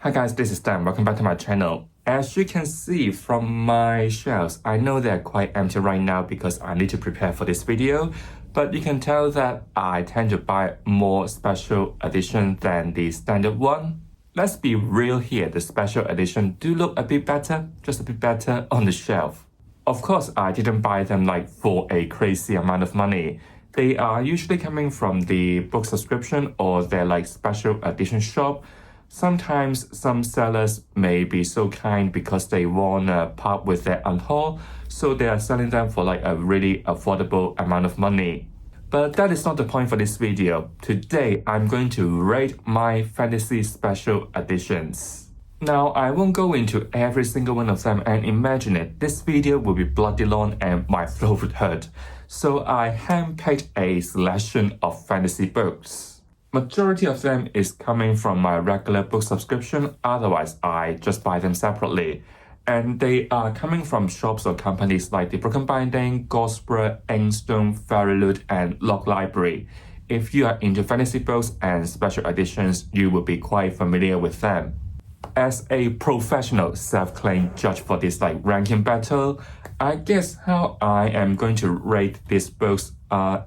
Hi guys, this is Dan. Welcome back to my channel. As you can see from my shelves, I know they're quite empty right now because I need to prepare for this video. But you can tell that I tend to buy more special edition than the standard one. Let's be real here, the special edition do look a bit better, just a bit better on the shelf. Of course, I didn't buy them like for a crazy amount of money. They are usually coming from the book subscription or their like special edition shop. Sometimes some sellers may be so kind because they wanna part with their unhaul, so they are selling them for like a really affordable amount of money. But that is not the point for this video. Today, I'm going to rate my fantasy special editions. Now, I won't go into every single one of them, and imagine it, this video will be bloody long and my throat would hurt. So I handpicked a selection of fantasy books. Majority of them is coming from my regular book subscription, otherwise I just buy them separately. And they are coming from shops or companies like the Broken Binding, Goldsboro, Inkstand, FairyLoot, and Log Library. If you are into fantasy books and special editions, you will be quite familiar with them. As a professional self-claimed judge for this like ranking battle, I guess how I am going to rate these books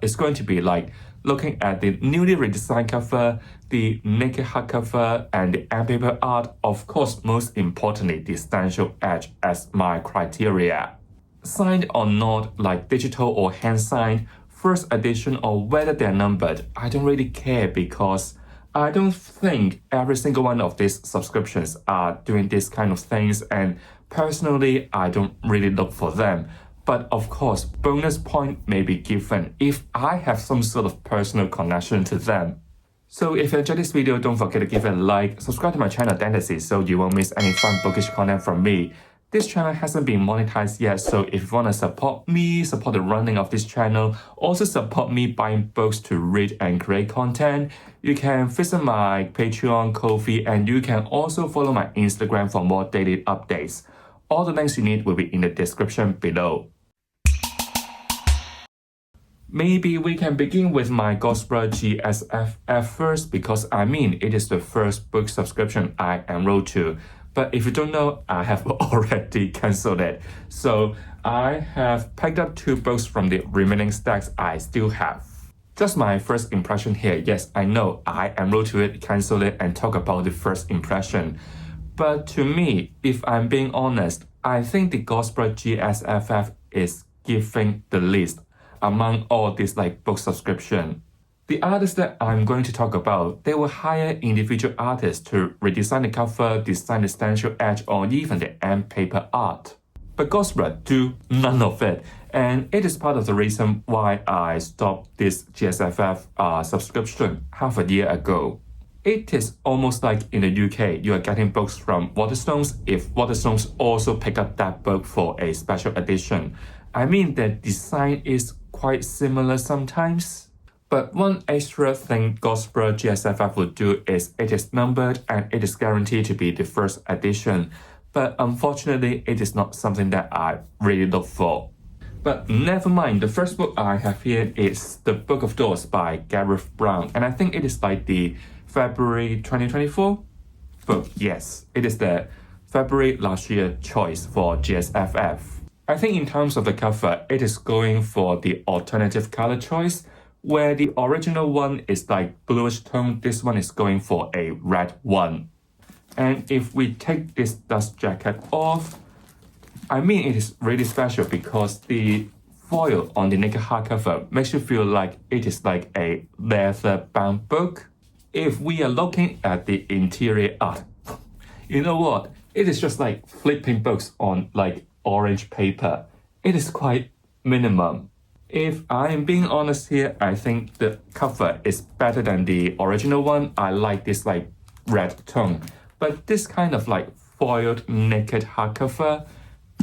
is going to be like looking at the newly redesigned cover, the naked hardcover, and the endpaper art, of course, most importantly, the stencil edge as my criteria. Signed or not, like digital or hand-signed, first edition or whether they're numbered, I don't really care because I don't think every single one of these subscriptions are doing this kind of things, and personally, I don't really look for them. But of course, bonus point may be given if I have some sort of personal connection to them. So if you enjoyed this video, don't forget to give it a like, subscribe to my channel Dantasy so you won't miss any fun bookish content from me. This channel hasn't been monetized yet, so if you want to support me, support the running of this channel, also support me buying books to read and create content, you can visit my Patreon, Ko-fi, and you can also follow my Instagram for more daily updates. All the links you need will be in the description below. Maybe we can begin with my Goldsboro GSFF first because it is the first book subscription I enrolled to. But if you don't know, I have already cancelled it. So I have picked up 2 books from the remaining stacks I still have. Just my first impression here. Yes, I know I enrolled to it, cancelled it, and talk about the first impression. But to me, if I'm being honest, I think the Goldsboro GSFF is giving the least among all these like book subscription. The artists that I'm going to talk about, they will hire individual artists to redesign the cover, design the stencil edge, or even the end paper art. But Goldsboro do none of it, and it is part of the reason why I stopped this GSFF subscription half a year ago. It is almost like in the UK, you are getting books from Waterstones if Waterstones also pick up that book for a special edition. The design is quite similar sometimes. But one extra thing Goldsboro GSFF would do is it is numbered and it is guaranteed to be the first edition. But unfortunately, it is not something that I really look for. But never mind, the first book I have here is The Book of Doors by Gareth Brown. And I think it is like the February 2024 book. Yes, it is the February last year choice for GSFF. I think in terms of the cover, it is going for the alternative color choice, where the original one is like bluish tone, this one is going for a red one. And if we take this dust jacket off, it is really special because the foil on the naked hardcover makes you feel like it is like a leather-bound book. If we are looking at the interior art, you know what? It is just like flipping books on like orange paper. It is quite minimum. If I am being honest here, I think the cover is better than the original one. I like this like red tone. But this kind of like foiled naked hardcover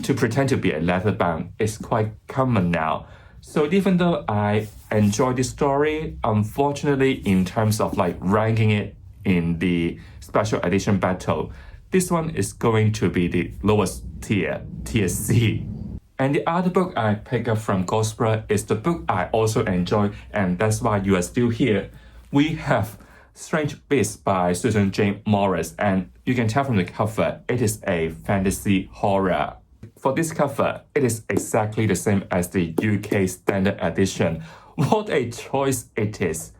to pretend to be a leather bound is quite common now. So even though I enjoy this story, unfortunately in terms of like ranking it in the special edition battle, this one is going to be the lowest tier, tier C. And the other book I picked up from Goldsboro is the book I also enjoy, and that's why you are still here. We have Strange Beasts by Susan Jane Morris, and you can tell from the cover it is a fantasy horror. For this cover, it is exactly the same as the UK standard edition. What a choice it is.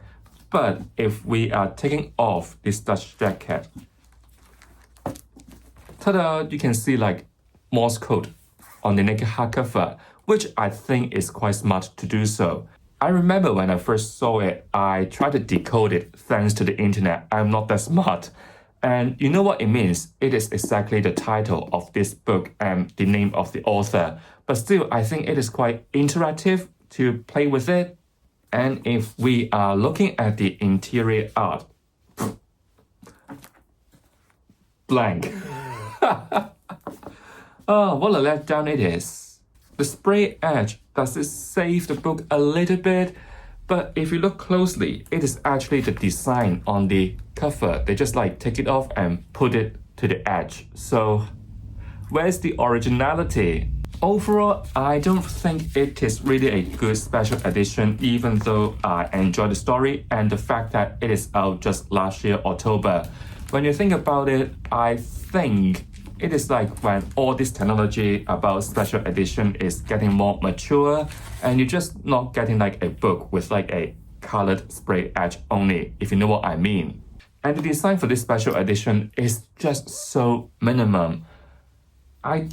But if we are taking off this Dutch jacket, ta-da, you can see like Morse code on the naked hardcover, which I think is quite smart to do so. I remember when I first saw it, I tried to decode it thanks to the internet. I'm not that smart. And you know what it means? It is exactly the title of this book and the name of the author. But still, I think it is quite interactive to play with it. And if we are looking at the interior art, blank. Oh, what a letdown it is. The spray edge, does it save the book a little bit? But if you look closely, it is actually the design on the cover. They just like take it off and put it to the edge. So where's the originality? Overall, I don't think it is really a good special edition, even though I enjoy the story and the fact that it is out just last year, October. When you think about it, I think it is like when all this technology about special edition is getting more mature and you're just not getting like a book with like a colored spray edge only, if you know what I mean. And the design for this special edition is just so minimum. I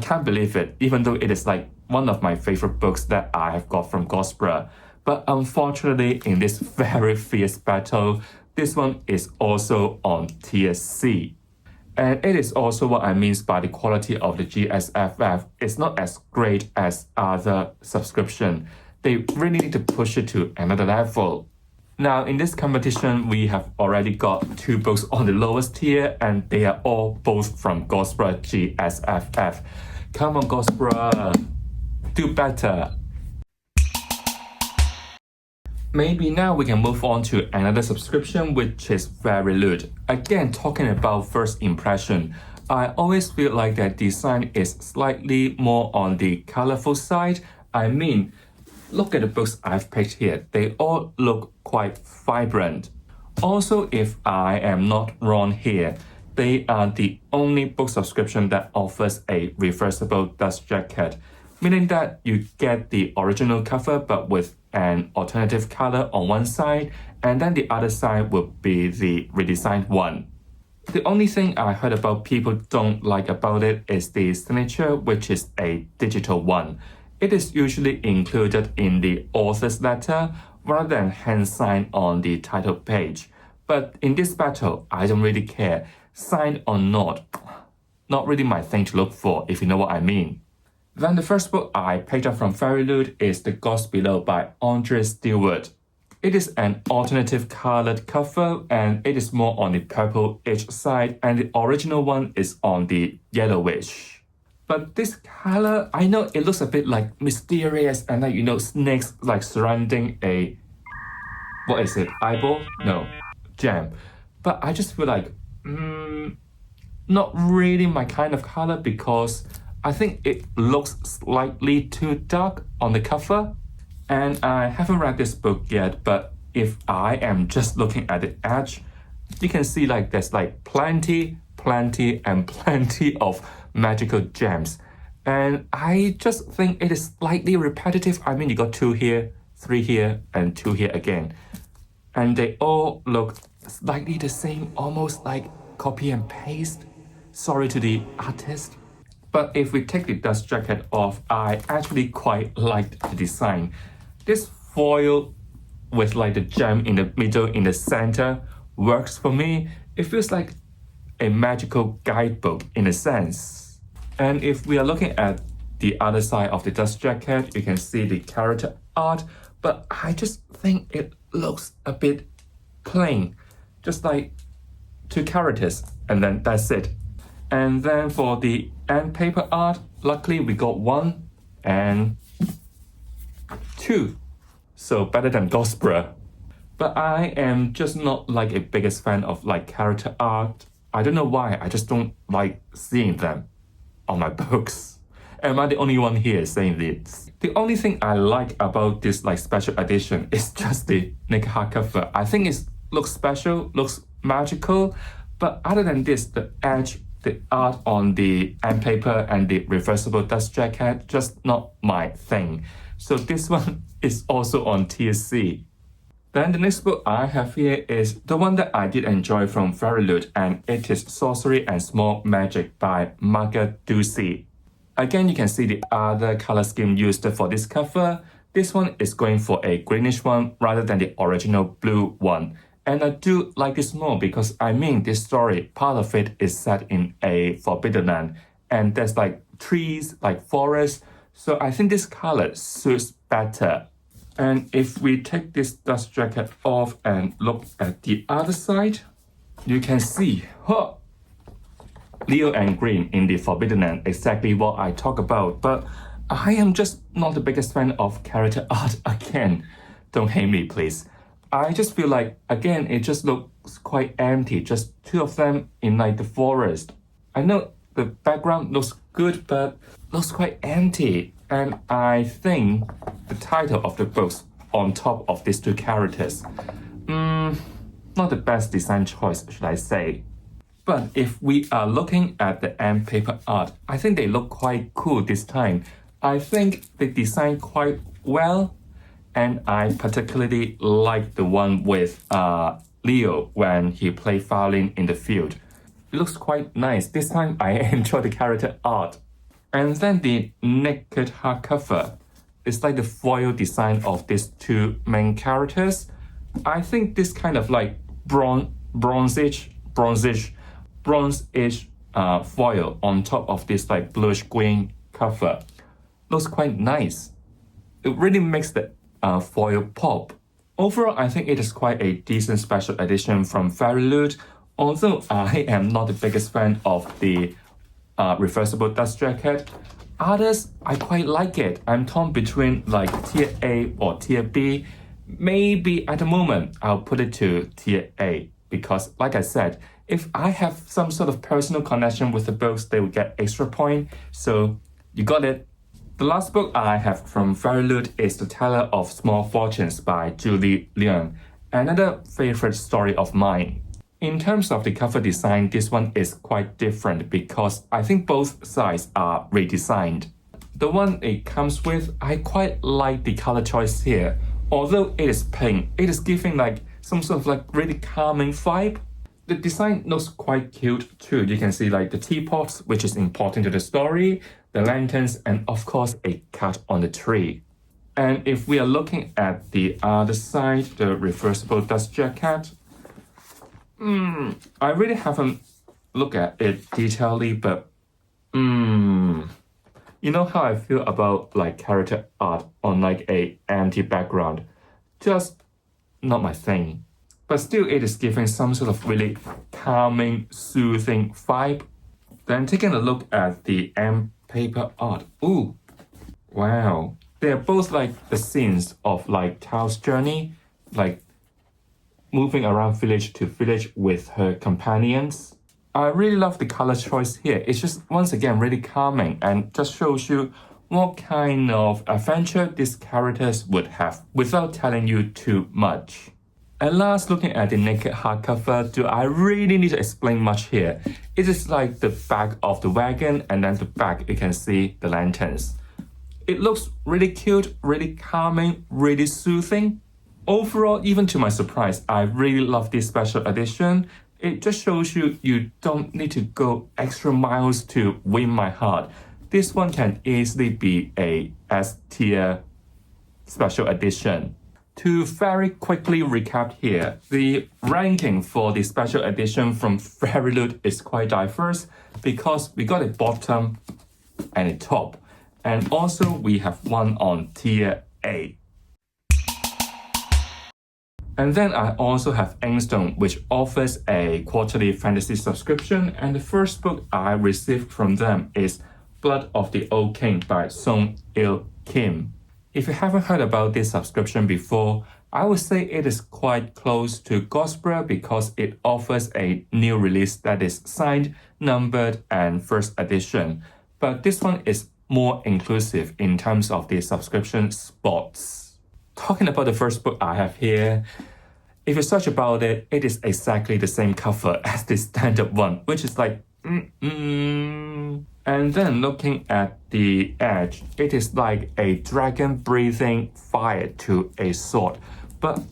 can't believe it, even though it is like one of my favorite books that I have got from Goldsboro. But unfortunately, in this very fierce battle, this one is also on tier C. And it is also what I mean by the quality of the GSFF. It's not as great as other subscription. They really need to push it to another level. Now, in this competition, we have already got 2 books on the lowest tier, and they are all both from Goldsboro GSFF. Come on, Goldsboro, do better. Maybe now we can move on to another subscription, which is FairyLoot. Again, talking about first impression, I always feel like that design is slightly more on the colorful side. I mean, look at the books I've picked here. They all look quite vibrant. Also, if I am not wrong here, they are the only book subscription that offers a reversible dust jacket, meaning that you get the original cover but with an alternative color on one side, and then the other side will be the redesigned one. The only thing I heard about people don't like about it is the signature, which is a digital one. It is usually included in the author's letter rather than hand-signed on the title page. But in this battle, I don't really care. Signed or not really my thing to look for, if you know what I mean. Then the first book I picked up from FairyLoot is The Gods Below by Andrea Stewart. It is an alternative colored cover and it is more on the purple-ish side, and the original one is on the yellowish. But this color, I know it looks a bit like mysterious and like, you know, snakes like surrounding a, what is it, eyeball? No, gem. But I just feel like, not really my kind of color because I think it looks slightly too dark on the cover. And I haven't read this book yet, but if I am just looking at the edge, you can see like there's like plenty of magical gems. And I just think it is slightly repetitive. I mean, you got 2 here, 3 here, and 2 here again. And they all look slightly the same, almost like copy and paste. Sorry to the artist. But if we take the dust jacket off, I actually quite liked the design. This foil with like the gem in the middle, in the center, works for me. It feels like a magical guidebook in a sense. And if we are looking at the other side of the dust jacket, you can see the character art, but I just think it looks a bit plain. Just like 2 characters, and then that's it. And then for the end paper art, luckily we got 1 and 2. So better than Goldsboro. But I am just not like a biggest fan of like character art. I don't know why, I just don't like seeing them on my books. Am I the only one here saying this? The only thing I like about this like special edition is just the naked hardcover. I think it's looks special, looks magical. But other than this, the edge, the art on the end paper and the reversible dust jacket, just not my thing. So this one is also on tier C. Then the next book I have here is the one that I did enjoy from FairyLoot, and it is Sorcery and Small Magic by Margaret Ducey. Again, you can see the other color scheme used for this cover. This one is going for a greenish one rather than the original blue one. And I do like this more because this story, part of it is set in a forbidden land. And there's like trees, like forests. So I think this color suits better. And if we take this dust jacket off and look at the other side, you can see Leo and green in the Forbidden Land, exactly what I talk about. But I am just not the biggest fan of character art again. Don't hate me, please. I just feel like, again, it just looks quite empty. Just two of them in like the forest. I know the background looks good, but looks quite empty. And I think the title of the book's on top of these two characters. Not the best design choice, should I say. But if we are looking at the end paper art, I think they look quite cool this time. I think they design quite well. And I particularly like the one with Leo when he played violin in the field. It looks quite nice. This time I enjoy the character art. And then the naked hardcover is like the foil design of these two main characters. I think this kind of like bronzish foil on top of this like bluish green cover looks quite nice. It really makes the foil pop. Overall, I think it is quite a decent special edition from FairyLoot, although I am not the biggest fan of the reversible dust jacket. Others, I quite like it. I'm torn between like tier A or tier B. Maybe at the moment, I'll put it to tier A because, like I said, if I have some sort of personal connection with the books, they will get extra point. So you got it. The last book I have from FairyLoot is The Teller of Small Fortunes by Julie Leung, another favorite story of mine. In terms of the cover design, this one is quite different because I think both sides are redesigned. The one it comes with, I quite like the color choice here. Although it is pink, it is giving like some sort of like really calming vibe. The design looks quite cute too. You can see like the teapots, which is important to the story, the lanterns, and of course a cat on the tree. And if we are looking at the other side, the reversible dust jacket, I really haven't looked at it detailedly, but you know how I feel about like character art on like a empty background. Just not my thing. But still it is giving some sort of really calming, soothing vibe. Then taking a look at the end paper art. Ooh, wow. They are both like the scenes of like Tao's journey, like moving around village to village with her companions. I really love the color choice here. It's just once again really calming and just shows you what kind of adventure these characters would have without telling you too much. And last, looking at the naked hardcover, do I really need to explain much here? It is like the back of the wagon, and then the back you can see the lanterns. It looks really cute, really calming, really soothing. Overall, even to my surprise, I really love this special edition. It just shows you you don't need to go extra miles to win my heart. This one can easily be a S tier special edition. To very quickly recap here, the ranking for the special edition from FairyLoot is quite diverse because we got a bottom and a top. And also we have one on tier A. And then I also have Inkstand, which offers a quarterly fantasy subscription, and the first book I received from them is Blood of the Old King by Song Il Kim. If you haven't heard about this subscription before, I would say it is quite close to Goldsboro because it offers a new release that is signed, numbered, and first edition. But this one is more inclusive in terms of the subscription spots. Talking about the first book I have here, If you search about it, it is exactly the same cover as the standard one, which is like, And then looking at the edge, it is like a dragon breathing fire to a sword. But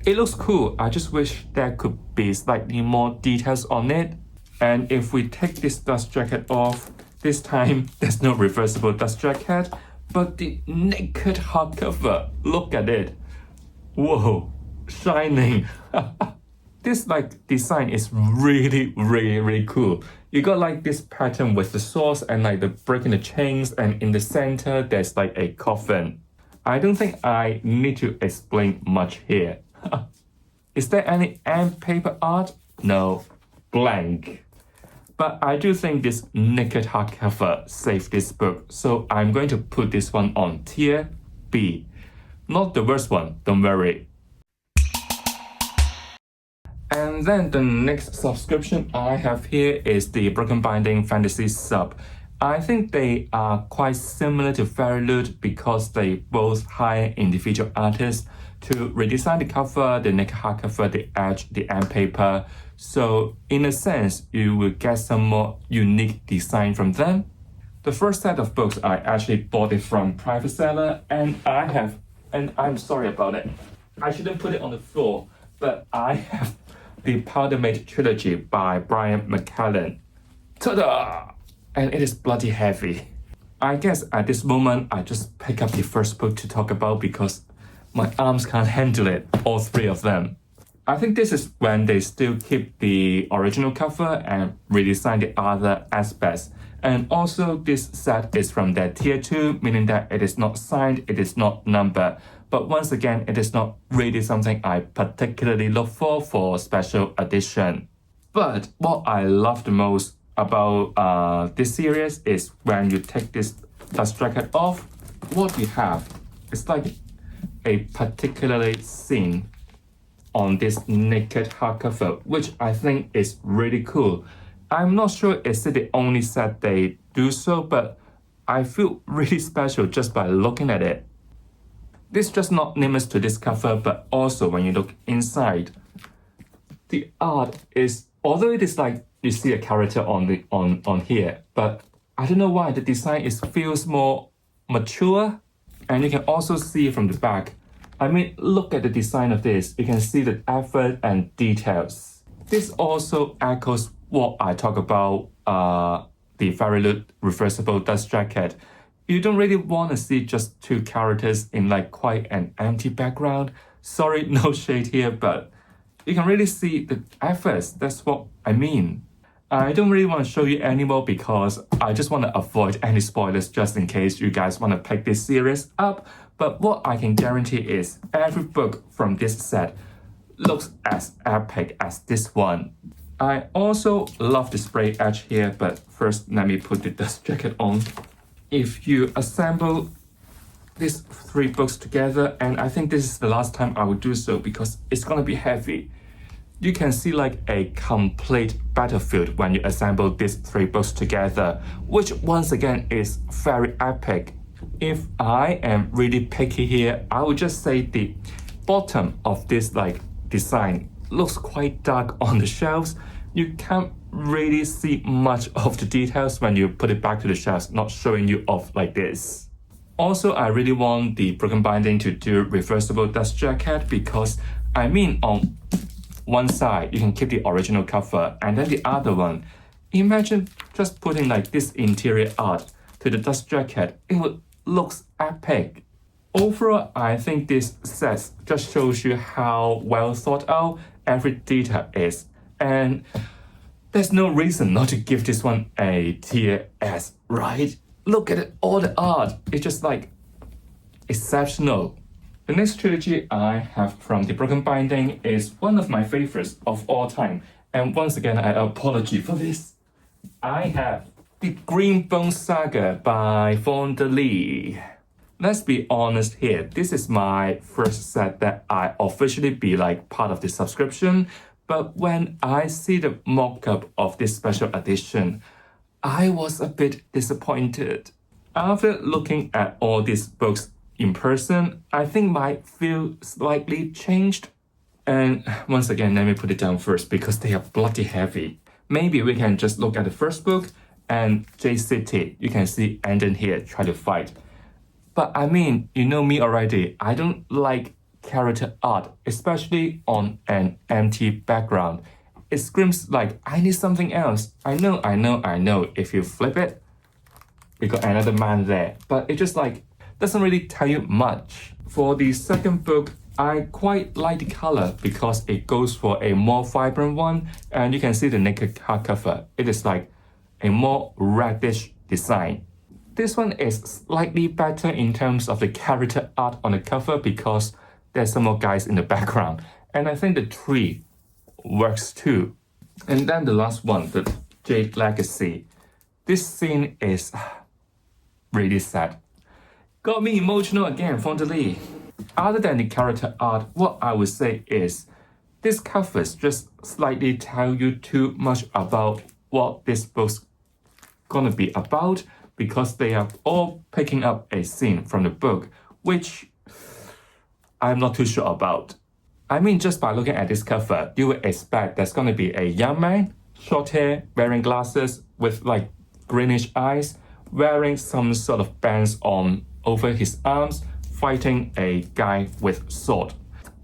it looks cool. I just wish there could be slightly more details on it. And if we take this dust jacket off, this time there's no reversible dust jacket, but the naked hardcover, look at it. Whoa, shining. This like design is really cool. You got like this pattern with the swords and like the breaking the chains, and in the center there's like a coffin. I don't think I need to explain much here. Is there any end paper art? No, blank. But I do think this naked hardcover saved this book, so I'm going to put this one on tier B. Not the worst one, don't worry. And then the next subscription I have here is the Broken Binding Fantasy Sub. I think they are quite similar to FairyLoot because they both hire individual artists to redesign the cover, the naked hardcover, the edge, the end paper. So in a sense, you will get some more unique design from them. The first set of books, I actually bought it from private seller, and I'm sorry about it. I shouldn't put it on the floor, but I have the Powder Made Trilogy by Brian McClellan. Ta-da! And it is bloody heavy. I guess at this moment, I just pick up the first book to talk about because my arms can't handle it, all three of them. I think this is when they still keep the original cover and redesign the other aspects. And also this set is from their tier 2, meaning that it is not signed, it is not numbered. But once again, it is not really something I particularly look for special edition. But what I love the most about this series is when you take this dust jacket off, what you have is like a particularly scene on this naked hardcover, which I think is really cool. I'm not sure is it the only set they do so, but I feel really special just by looking at it. This just not limits to this cover, but also when you look inside, the art is, although it is like you see a character on here, but I don't know why the design feels more mature, and you can also see from the back. I mean, look at the design of this. You can see the effort and details. This also echoes what I talk about the FairyLoot reversible dust jacket. You don't really want to see just two characters in like quite an empty background. Sorry, no shade here, but you can really see the efforts. That's what I mean. I don't really want to show you anymore because I just want to avoid any spoilers just in case you guys want to pick this series up. But what I can guarantee is every book from this set looks as epic as this one. I also love the spray edge here, but first let me put the dust jacket on. If you assemble these three books together, and I think this is the last time I will do so because it's gonna be heavy, you can see like a complete battlefield when you assemble these three books together, which once again is very epic. If I am really picky here, I would just say the bottom of this like design looks quite dark on the shelves. You can't really see much of the details when you put it back to the shelves, not showing you off like this. Also, I really want the Broken Binding to do reversible dust jacket because, I mean, on one side, you can keep the original cover, and then the other one, imagine just putting like this interior art to the dust jacket. It would look epic. Overall, I think this set just shows you how well thought out every detail is. And there's no reason not to give this one a tier S, right? Look at it, all the art. It's just like exceptional. The next trilogy I have from the Broken Binding is one of my favorites of all time. And once again, I apologize for this. I have the Green Bones Saga by Fonda Lee. Let's be honest here. This is my first set that I officially be like part of the subscription. But when I see the mock-up of this special edition, I was a bit disappointed. After looking at all these books in person, I think my feel slightly changed. And once again, let me put it down first because they are bloody heavy. Maybe we can just look at the first book and J City. You can see Anden here try to fight. But I mean, you know me already. I don't like character art, especially on an empty background. It screams like, I need something else. I know. If you flip it, we got another man there. But it just like, doesn't really tell you much. For the second book, I quite like the color because it goes for a more vibrant one. And you can see the naked hardcover. It is like a more reddish design. This one is slightly better in terms of the character art on the cover because there's some more guys in the background. And I think the tree works too. And then the last one, the Jade Legacy. This scene is really sad. Got me emotional again, Fontaine. Other than the character art, what I would say is these covers just slightly tell you too much about what this book's gonna be about because they are all picking up a scene from the book, which I'm not too sure about. I mean, just by looking at this cover, you would expect there's gonna be a young man, short hair, wearing glasses with like greenish eyes, wearing some sort of bands on over his arms, fighting a guy with sword.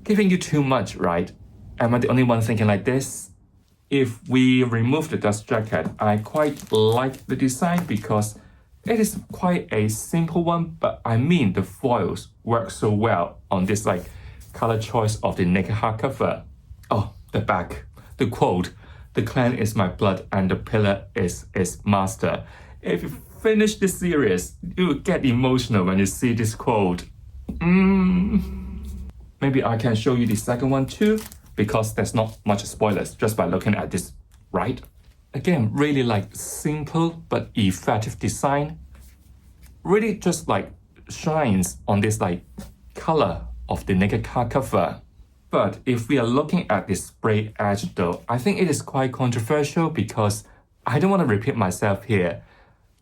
Giving you too much, right? Am I the only one thinking like this? If we remove the dust jacket, I quite like the design because it is quite a simple one, but I mean the foils work so well on this like color choice of the naked hardcover. Oh, the back, the quote, the clan is my blood and the pillar is its master. If you finish this series, you will get emotional when you see this quote. Maybe I can show you the second one too, because there's not much spoilers just by looking at this, right? Again, really like simple but effective design. Really just like shines on this like color of the naked hardcover. But if we are looking at the spray edge though, I think it is quite controversial because I don't want to repeat myself here.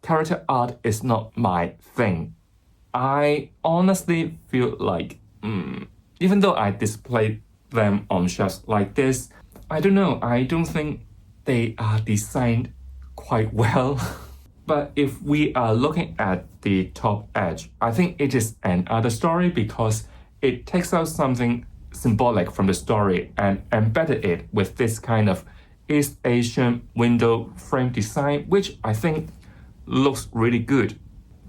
Character art is not my thing. I honestly feel like, even though I display them on shelves like this, I don't know, I don't think they are designed quite well. But if we are looking at the top edge, I think it is another story because it takes out something symbolic from the story and embedded it with this kind of East Asian window frame design, which I think looks really good.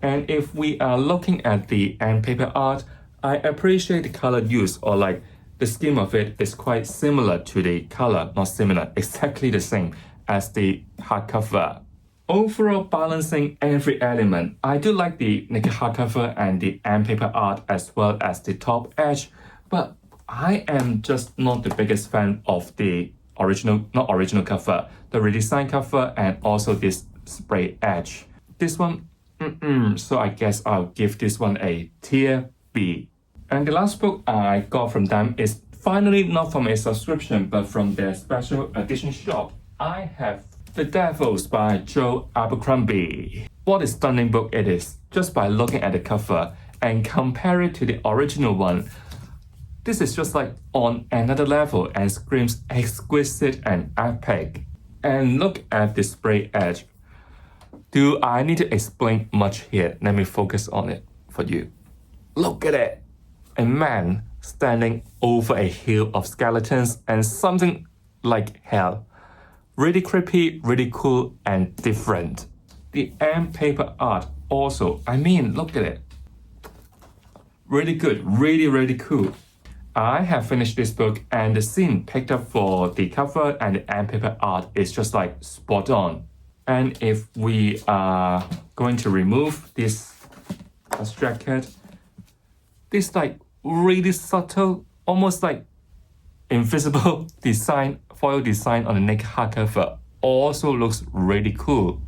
And if we are looking at the end paper art, I appreciate the color use, or like the scheme of it is quite similar to the color, not similar, exactly the same as the hardcover. Overall balancing every element, I do like the naked hardcover and the end paper art as well as the top edge, but I am just not the biggest fan of the not original cover, the redesigned cover and also this spray edge. This one, so I guess I'll give this one a tier B. And the last book I got from them is finally not from a subscription but from their special edition shop. I have The Devils by Joe Abercrombie. What a stunning book it is, just by looking at the cover and compare it to the original one. This is just like on another level and screams exquisite and epic. And look at the spray edge. Do I need to explain much here? Let me focus on it for you. Look at it. A man standing over a hill of skeletons and something like hell. Really creepy, really cool, and different. The end paper art also, I mean, look at it. Really good, really cool. I have finished this book and the scene picked up for the cover and the end paper art is just like spot on. And if we are going to remove this jacket, this like really subtle, almost like invisible design, foil design on the naked hardcover also looks really cool.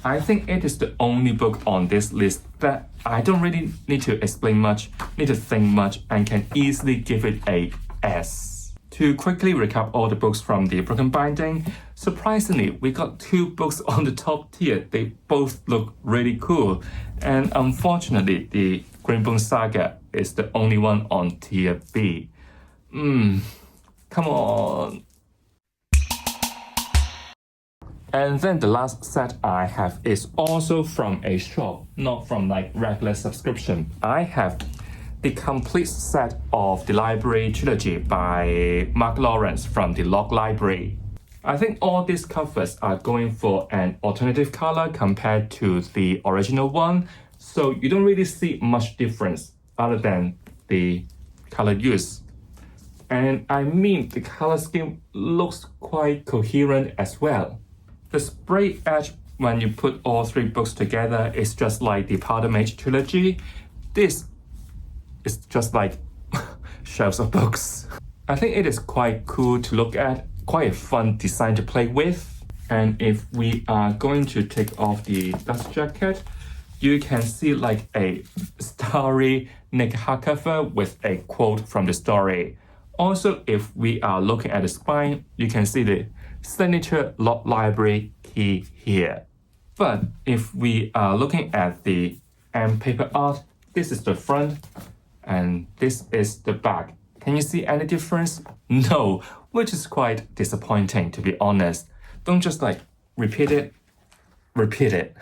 I think it is the only book on this list that I don't really need to explain much, need to think much, and can easily give it a S. To quickly recap all the books from the Broken Binding, surprisingly, we got 2 books on the top tier. They both look really cool. And unfortunately, the Greenbone Saga is the only one on tier B. Come on. And then the last set I have is also from a shop, not from like regular subscription. I have the complete set of the Library Trilogy by Mark Lawrence from the Log Library. I think all these covers are going for an alternative color compared to the original one, so you don't really see much difference other than the color use. And I mean the color scheme looks quite coherent as well. The spray edge when you put all three books together is just like the Powder Mage trilogy. This is just like shelves of books. I think it is quite cool to look at, quite a fun design to play with. And if we are going to take off the dust jacket, you can see like a starry neck hardcover with a quote from the story. Also, if we are looking at the spine, you can see the signature Log Library key here. But if we are looking at the end paper art, this is the front and this is the back. Can you see any difference? No, which is quite disappointing to be honest. Don't just like repeat it.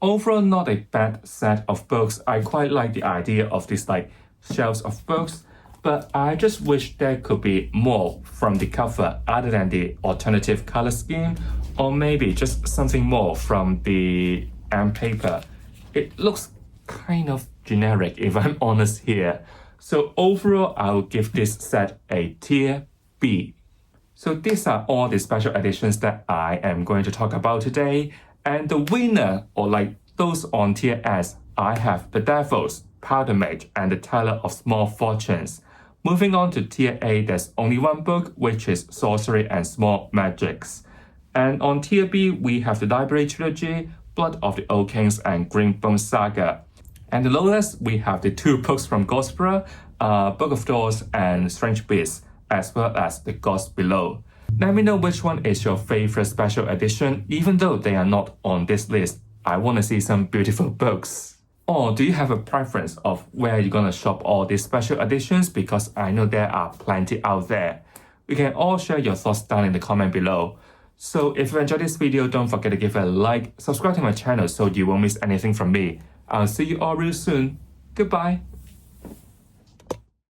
Overall, not a bad set of books. I quite like the idea of this like shelves of books, but I just wish there could be more from the cover other than the alternative color scheme, or maybe just something more from the end paper. It looks kind of generic if I'm honest here. So overall, I'll give this set a tier B. So these are all the special editions that I am going to talk about today. And the winner, or like those on tier S, I have The Devils, Powder Mage, and The Teller of Small Fortunes. Moving on to tier A, there's only one book, which is Sorcery and Small Magics. And on tier B, we have the Library Trilogy, Blood of the Old Kings, and Greenbone Saga. And the lowest, we have the two books from Goldsboro, Book of Doors and Strange Beasts, as well as The Gods Below. Let me know which one is your favorite special edition, even though they are not on this list. I want to see some beautiful books. Or do you have a preference of where you're gonna shop all these special editions? Because I know there are plenty out there. You can all share your thoughts down in the comment below. So if you enjoyed this video, don't forget to give it a like, subscribe to my channel so you won't miss anything from me. I'll see you all real soon. Goodbye.